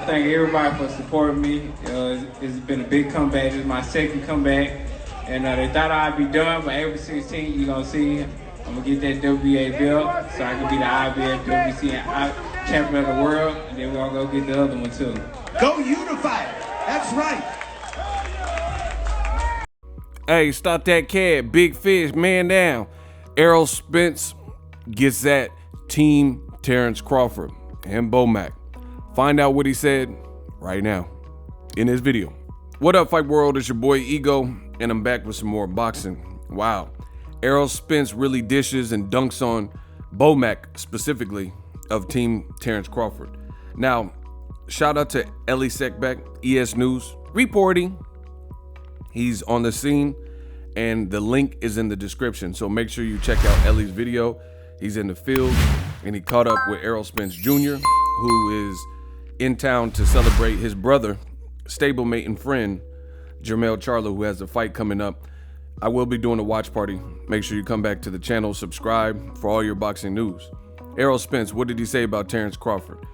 thank everybody for supporting me. It's been a big comeback. This is my second comeback. And they thought I'd be done, but April 16th, you're going to see, I'm going to get that WBA belt so I can be the IBF WBC champion of the world. And then we're going to go get the other one, too. Go Unified. That's right. Hey, stop that cat. Big fish, man down. Errol Spence gets that Team Terence Crawford and BOMAC. Find out what he said right now in this video. What up, Fight World? It's your boy Ego, and I'm back with some more boxing. Wow. Errol Spence really dishes and dunks on BOMAC, specifically of Team Terence Crawford. Now, shout out to Ellie Sekbeck, ES News, reporting. He's on the scene, and the link is in the description. So make sure you check out Ellie's video. He's in the field, and he caught up with Errol Spence Jr., who is in town to celebrate his brother, stablemate and friend, Jermell Charlo, who has a fight coming up. I will be doing a watch party. Make sure you come back to the channel, subscribe for all your boxing news. Errol Spence, what did he say about Terence Crawford?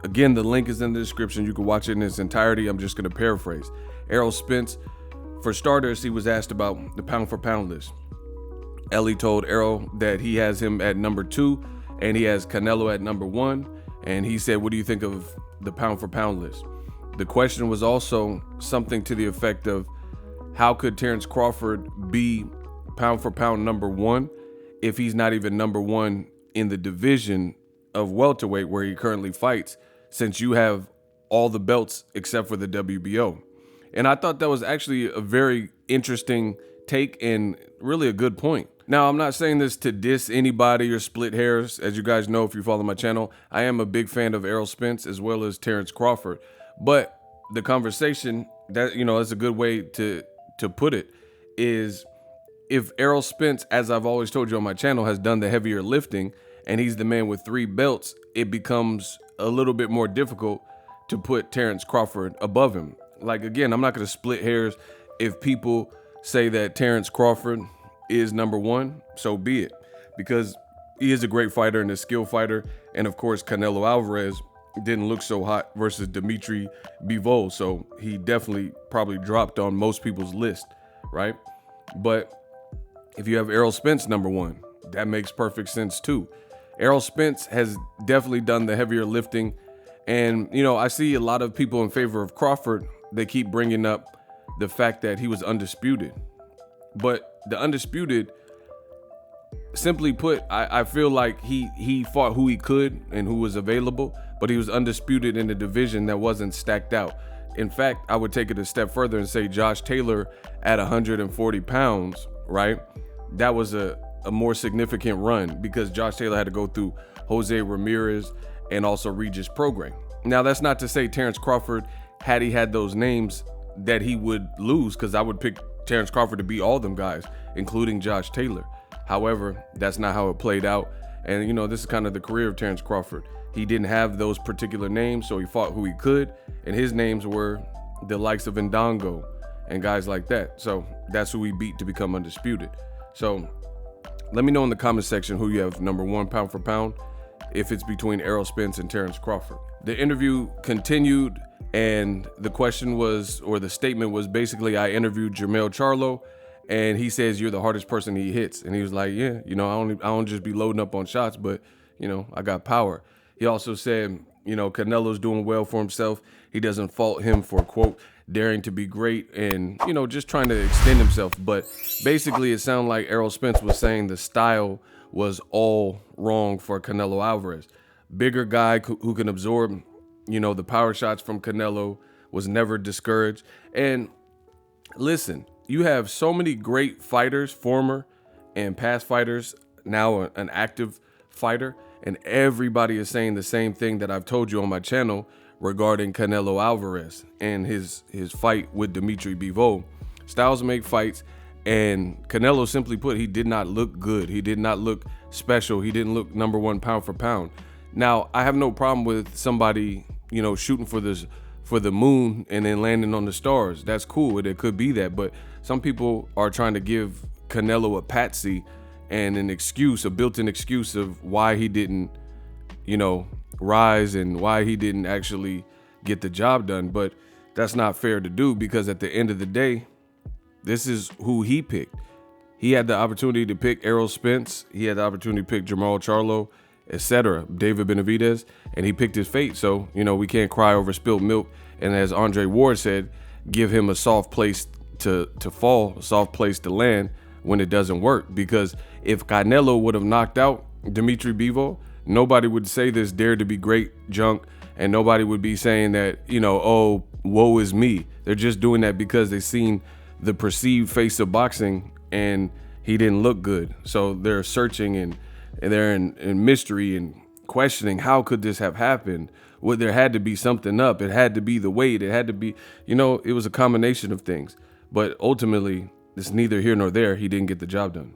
Again, the link is in the description. You can watch it in its entirety. I'm just going to paraphrase. Errol Spence, for starters, he was asked about the pound for pound list. Ellie told Errol that he has him at number 2 and he has Canelo at number 1. And he said, what do you think of the pound for pound list? The question was also something to the effect of, how could Terence Crawford be pound for pound number 1 if he's not even number 1 in the division of welterweight where he currently fights, since you have all the belts except for the WBO? And I thought that was actually a very interesting take and really a good point. Now, I'm not saying this to diss anybody or split hairs. As you guys know, if you follow my channel, I am a big fan of Errol Spence as well as Terence Crawford. But the conversation, that, you know, that's a good way to put it, is if Errol Spence, as I've always told you on my channel, has done the heavier lifting and he's the man with 3 belts, it becomes a little bit more difficult to put Terence Crawford above him. Like, again, I'm not going to split hairs. If people say that Terence Crawford is number 1, so be it, because he is a great fighter and a skilled fighter. And of course, Canelo Alvarez didn't look so hot versus Dmitry Bivol, so he definitely probably dropped on most people's list, right? But if you have Errol Spence number 1, that makes perfect sense too. Errol Spence has definitely done the heavier lifting, and you know, I see a lot of people in favor of Crawford. They keep bringing up the fact that he was undisputed, but the undisputed, simply put, I feel like he fought who he could and who was available, but he was undisputed in a division that wasn't stacked out. In fact, I would take it a step further and say Josh Taylor at 140 pounds, right? That was a more significant run because Josh Taylor had to go through Jose Ramirez and also Regis Prograis. Now, that's not to say Terence Crawford, had he had those names, that he would lose, because I would pick Terence Crawford to beat all them guys, including Josh Taylor. However, that's not how it played out. And, you know, this is kind of the career of Terence Crawford. He didn't have those particular names, so he fought who he could. And his names were the likes of Ndongo and guys like that. So that's who he beat to become undisputed. So let me know in the comment section who you have number 1 pound for pound, if it's between Errol Spence and Terence Crawford. The interview continued, and the question was, or the statement was basically, I interviewed Jermell Charlo, and he says, you're the hardest person he hits. And he was like, yeah, you know, I don't just be loading up on shots, but, you know, I got power. He also said, you know, Canelo's doing well for himself. He doesn't fault him for, quote, daring to be great and, you know, just trying to extend himself. But basically, it sounded like Errol Spence was saying the style was all wrong for Canelo Alvarez. Bigger guy who can absorb, you know, the power shots from Canelo, was never discouraged. And listen, you have so many great fighters, former and past fighters, now an active fighter, and everybody is saying the same thing that I've told you on my channel regarding Canelo Alvarez and his fight with Dmitry Bivol. Styles make fights, and Canelo, simply put, he did not look good. He did not look special. He didn't look number 1 pound for pound. Now, I have no problem with somebody, you know, shooting for the moon and then landing on the stars. That's cool. It could be that, but some people are trying to give Canelo a patsy and an excuse, a built-in excuse of why he didn't, you know, rise and why he didn't actually get the job done. But that's not fair to do, because at the end of the day, this is who he picked. He had the opportunity to pick Errol Spence. He had the opportunity to pick Jamal Charlo, etc., David Benavidez, and he picked his fate. So, we can't cry over spilled milk. And as Andre Ward said, give him a soft place to fall, a soft place to land when it doesn't work. Because if Canelo would have knocked out Dmitry Bivol, nobody would say this dare to be great junk, and nobody would be saying that, oh, woe is me. They're just doing that because they've seen the perceived face of boxing and he didn't look good. So they're searching and they're in mystery and questioning, how could this have happened? Well, there had to be something up. It had to be the weight. It had to be, it was a combination of things. But ultimately, it's neither here nor there. He didn't get the job done.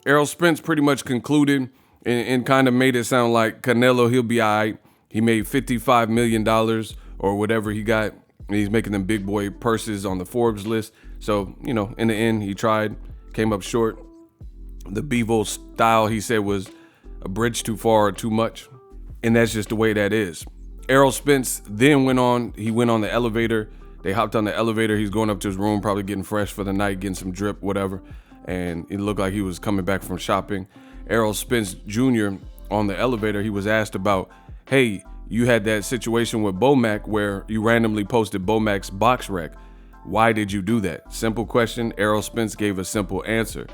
Errol Spence pretty much concluded and kind of made it sound like Canelo, he'll be all right. He made $55 million or whatever he got. And he's making them big boy purses on the Forbes list. So, in the end, he tried, came up short. The Bivol style, he said, was a bridge too far or too much. And that's just the way that is. Errol Spence then went on the elevator. They hopped on the elevator. He's going up to his room, probably getting fresh for the night, getting some drip, whatever. And it looked like he was coming back from shopping. Errol Spence Jr. on the elevator, he was asked about, hey, you had that situation with BOMAC where you randomly posted BOMAC's box rec. Why did you do that? Simple question. Errol Spence gave a simple answer.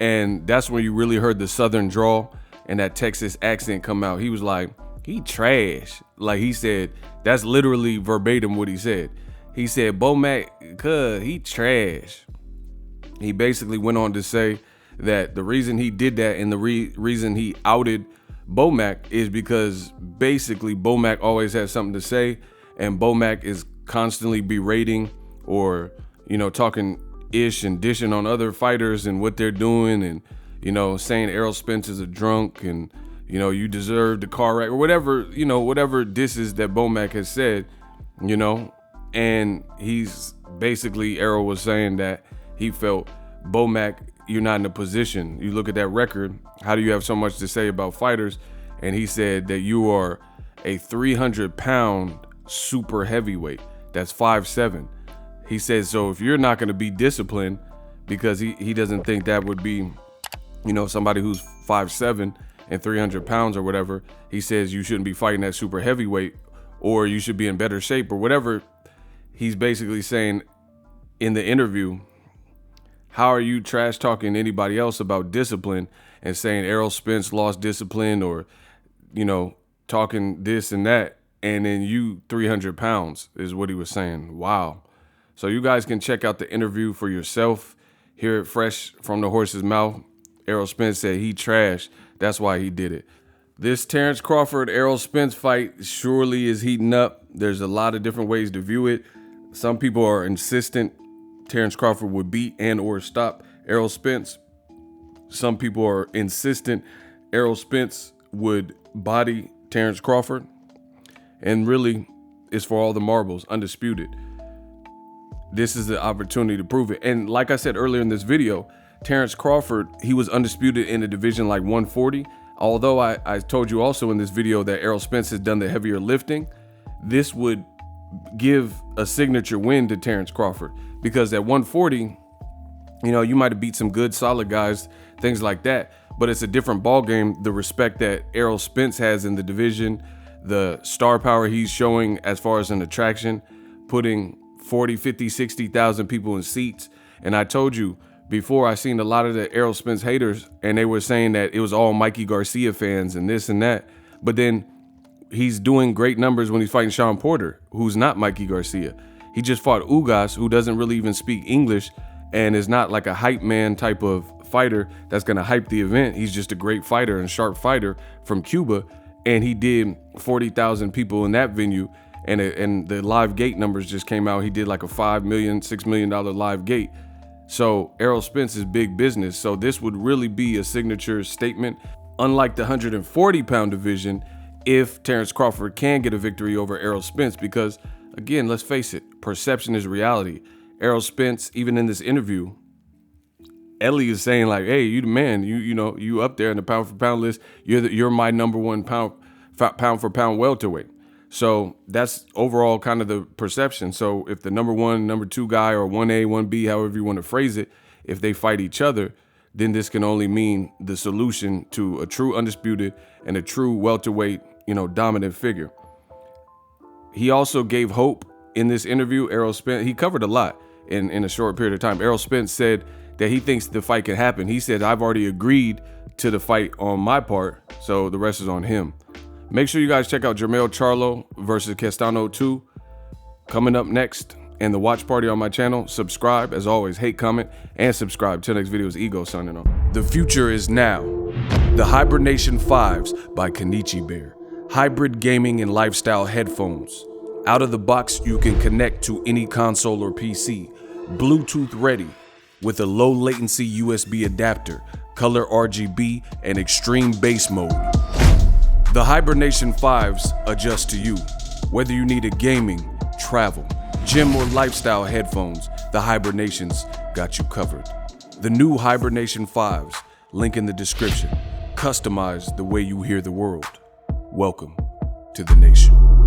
And that's when you really heard the Southern drawl and that Texas accent come out. He was like, he trash. Like he said, that's literally verbatim what he said. He said, BOMAC, cuz he trash. He basically went on to say that the reason he did that and the reason he outed BOMAC is because basically BOMAC always has something to say, and BOMAC is constantly berating or, talking ish and dishing on other fighters and what they're doing, and, saying Errol Spence is a drunk and, you deserve the car wreck or whatever, whatever disses that BOMAC has said, and he's basically, Errol was saying that he felt BOMAC, you're not in a position. You look at that record, how do you have so much to say about fighters? And he said that you are a 300-pound super heavyweight. That's 5'7". He said, so if you're not going to be disciplined, because he doesn't think that would be, somebody who's 5'7" and 300 pounds or whatever, he says you shouldn't be fighting that super heavyweight, or you should be in better shape or whatever. He's basically saying in the interview, how are you trash talking anybody else about discipline and saying Errol Spence lost discipline or, talking this and that, and then you 300 pounds is what he was saying. Wow. So you guys can check out the interview for yourself. Hear it fresh from the horse's mouth. Errol Spence said he trashed. That's why he did it. This Terence Crawford Errol Spence fight surely is heating up. There's a lot of different ways to view it. Some people are insistent Terence Crawford would beat and or stop Errol Spence. Some people are insistent Errol Spence would body Terence Crawford. And really, it's for all the marbles, undisputed. This is the opportunity to prove it. And like I said earlier in this video, Terence Crawford, he was undisputed in a division like 140. Although I told you also in this video that Errol Spence has done the heavier lifting, this would give a signature win to Terence Crawford. Because at 140, you might have beat some good, solid guys, things like that. But it's a different ball game. The respect that Errol Spence has in the division, the star power he's showing as far as an attraction, putting 40, 50, 60,000 people in seats. And I told you before, I seen a lot of the Errol Spence haters, and they were saying that it was all Mikey Garcia fans and this and that. But then he's doing great numbers when he's fighting Sean Porter, who's not Mikey Garcia. He just fought Ugas, who doesn't really even speak English and is not like a hype man type of fighter that's going to hype the event. He's just a great fighter and sharp fighter from Cuba. And he did 40,000 people in that venue. And the live gate numbers just came out. He did like a $5 million, $6 million live gate. So Errol Spence is big business. So this would really be a signature statement. Unlike the 140-pound division, if Terence Crawford can get a victory over Errol Spence, because again, let's face it, perception is reality. Errol Spence, even in this interview, Ellie is saying like, hey, you the man, you up there in the pound for pound list. You're my number one pound for pound welterweight. So that's overall kind of the perception. So if the number 1, number 2 guy, or 1A, 1B, however you want to phrase it, if they fight each other, then this can only mean the solution to a true undisputed and a true welterweight, dominant figure. He also gave hope in this interview. Errol Spence, he covered a lot in a short period of time. Errol Spence said that he thinks the fight can happen. He said, I've already agreed to the fight on my part, so the rest is on him. Make sure you guys check out Jermell Charlo versus Castano 2 coming up next, and the watch party on my channel. Subscribe, as always, hate, comment, and subscribe. Till next video is Ego signing off. The future is now. The Hibernation 5s by Kenichi Bear. Hybrid gaming and lifestyle headphones. Out of the box, you can connect to any console or PC. Bluetooth ready with a low latency USB adapter, color RGB, and extreme bass mode. The Hibernation 5s adjust to you. Whether you need a gaming, travel, gym, or lifestyle headphones, the Hibernations got you covered. The new Hibernation 5s, link in the description. Customize the way you hear the world. Welcome to the nation.